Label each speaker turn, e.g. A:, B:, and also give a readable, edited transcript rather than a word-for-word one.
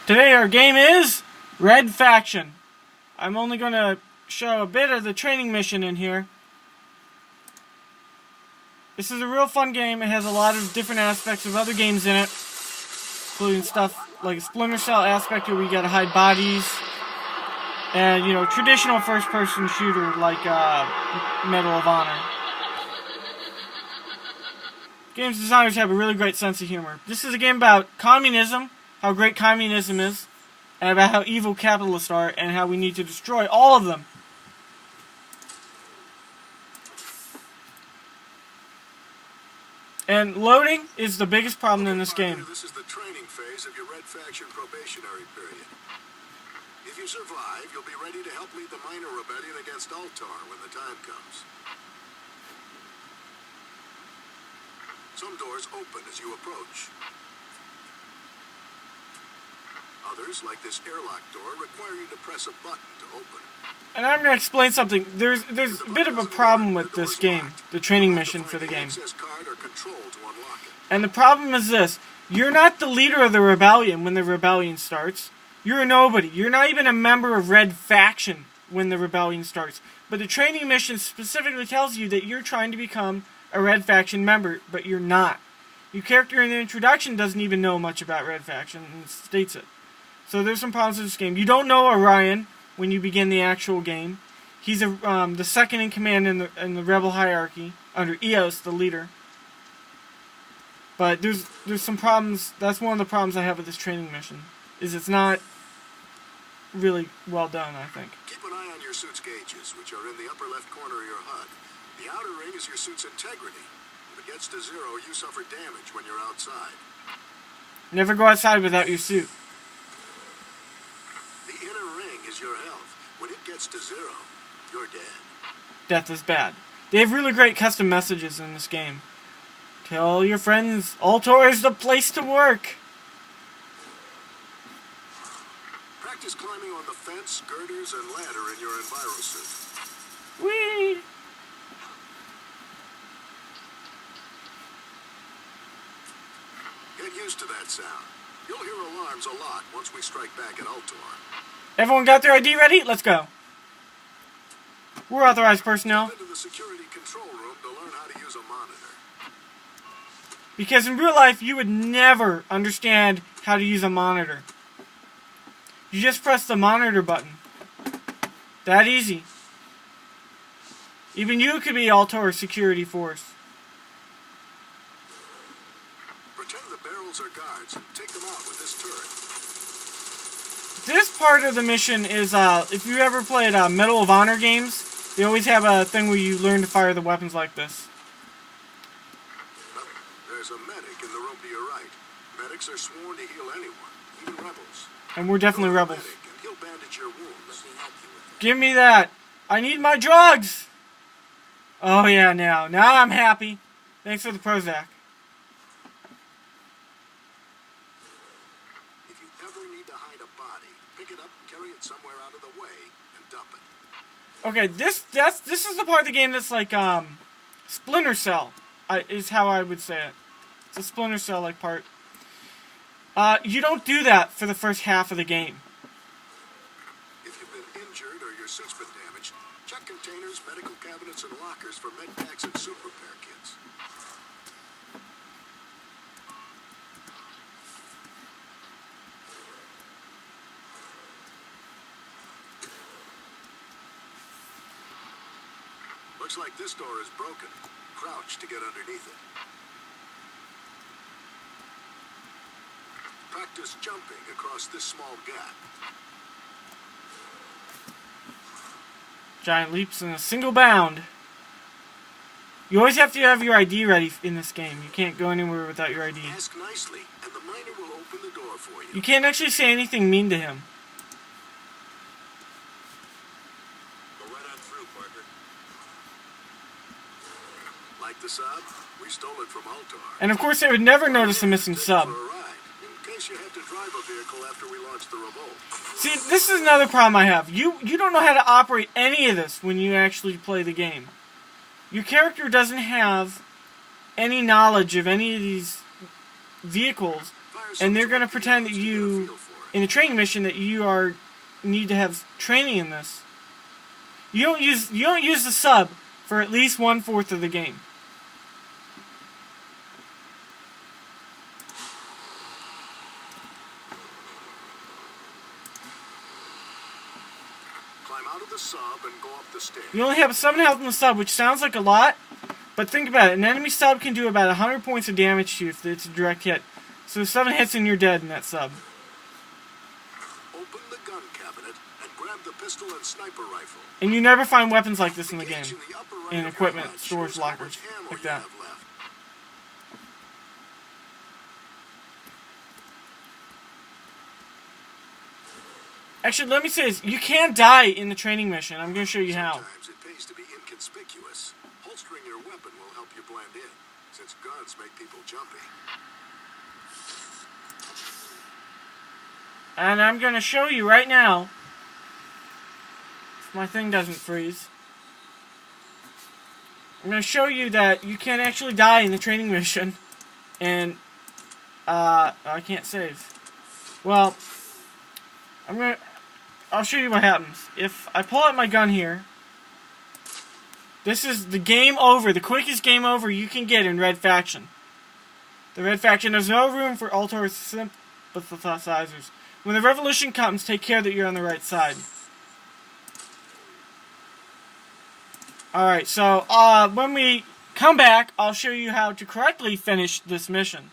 A: Today our game is Red Faction. I'm only going to show a bit of the training mission in here. This is a real fun game. It has a lot of different aspects of other games in it, including stuff like a Splinter Cell aspect where we gotta hide bodies, and, you know, traditional first-person shooter like Medal of Honor. Game's designers have a really great sense of humor. This is a game about communism, how great communism is, and about how evil capitalists are, and how we need to destroy all of them. And loading is the biggest problem in this game.
B: This is the training phase of your Red Faction probationary period. If you survive, you'll be ready to help lead the minor rebellion against Altar when the time comes. Some doors open as you approach. Others, like this airlock door, require you to press a button to open.
A: And I'm going to explain something. There's a bit of a problem with this game, the training mission for the game. And the problem is this. You're not the leader of the rebellion when the rebellion starts. You're a nobody. You're not even a member of Red Faction when the rebellion starts. But the training mission specifically tells you that you're trying to become a Red Faction member, but you're not. Your character in the introduction doesn't even know much about Red Faction, and states it. So there's some problems with this game. You don't know Orion when you begin the actual game. He's the second in command in the rebel hierarchy under Eos, the leader. But there's some problems. That's one of the problems I have with this training mission. Is it's not really well done, I think.
B: Keep an eye on your suit's gauges, which are in the upper left corner of your HUD. The outer ring is your suit's integrity. If it gets to 0, you suffer damage when you're outside.
A: Never go outside without your suit.
B: The inner ring is your health. When it gets to 0, you're dead.
A: Death is bad. They have really great custom messages in this game. Tell your friends, Altor is the place to work.
B: Practice climbing on the fence, girders, and ladder in your envirosuit.
A: Whee!
B: Get used to that sound. You'll hear alarms a lot once we strike back at Altor.
A: Everyone got their ID ready? Let's go. We're authorized personnel.
B: Into the security control room to learn how to use a monitor.
A: Because in real life, you would never understand how to use a monitor. You just press the monitor button. That easy. Even you could be Altor security force.
B: Pretend the barrels are guards and take them out with this turret.
A: This part of the mission is, if you ever played Medal of Honor games, they always have a thing where you learn to fire the weapons like this.
B: There's a medic in the room to your right. Medics are sworn to heal anyone, even rebels.
A: And we're definitely rebels.
B: Medic, and he'll bandage your wounds. Let me help you with it.
A: Give me that. I need my drugs. Oh yeah, now I'm happy. Thanks for the Prozac.
B: If you ever need to hide a body, pick it up, carry it somewhere out of the way, and dump it.
A: Okay, this is the part of the game that's like Splinter Cell, is how I would say it. It's a Splinter Cell-like part. You don't do that for the first half of the game.
B: If you've been injured or your suit's been damaged, check containers, medical cabinets, and lockers for med packs and suit repair kits. Looks like this door is broken. Crouch to get underneath it. Practice jumping across this small gap.
A: Giant leaps in a single bound. You always have to have your ID ready in this game. You can't go anywhere without your ID.
B: Ask nicely, and the miner will open the door for you.
A: You can't actually say anything mean to him.
B: Go right on through, Parker. Like the sub? We stole it from Altar.
A: And of course they would never notice a missing sub.
B: In case you had to drive a vehicle after we launched the revolt.
A: See, this is another problem I have. You don't know how to operate any of this when you actually play the game. Your character doesn't have any knowledge of any of these vehicles, and they're going to pretend that you in a training mission that you need to have training in this. You don't use the sub for at least 1/4 of the game.
B: Climb out of the sub and go up the stairs.
A: You only have 7 health in the sub, which sounds like a lot, but think about it. An enemy sub can do about 100 points of damage to you if it's a direct hit. So 7 hits and you're dead in that sub.
B: Open the gun cabinet and grab the pistol and sniper rifle.
A: And you never find weapons like this in the game.
B: Gauge in the upper right
A: In
B: of
A: equipment,
B: your HUD
A: storage
B: shows how
A: lockers,
B: much ammo
A: like
B: you
A: that.
B: have left.
A: Actually, let me say this. You can die in the training mission. I'm going to show you how.
B: Sometimes it pays to be inconspicuous. Holstering your weapon will help you blend in, since guns make people jumpy.
A: And I'm going to show you right now, if my thing doesn't freeze, I'm going to show you that you can actually die in the training mission, and, I can't save. Well, I'll show you what happens. If I pull out my gun here, this is the game over, the quickest game over you can get in Red Faction. The Red Faction has no room for Altar sympathizers. When the revolution comes, take care that you're on the right side. Alright, so when we come back, I'll show you how to correctly finish this mission.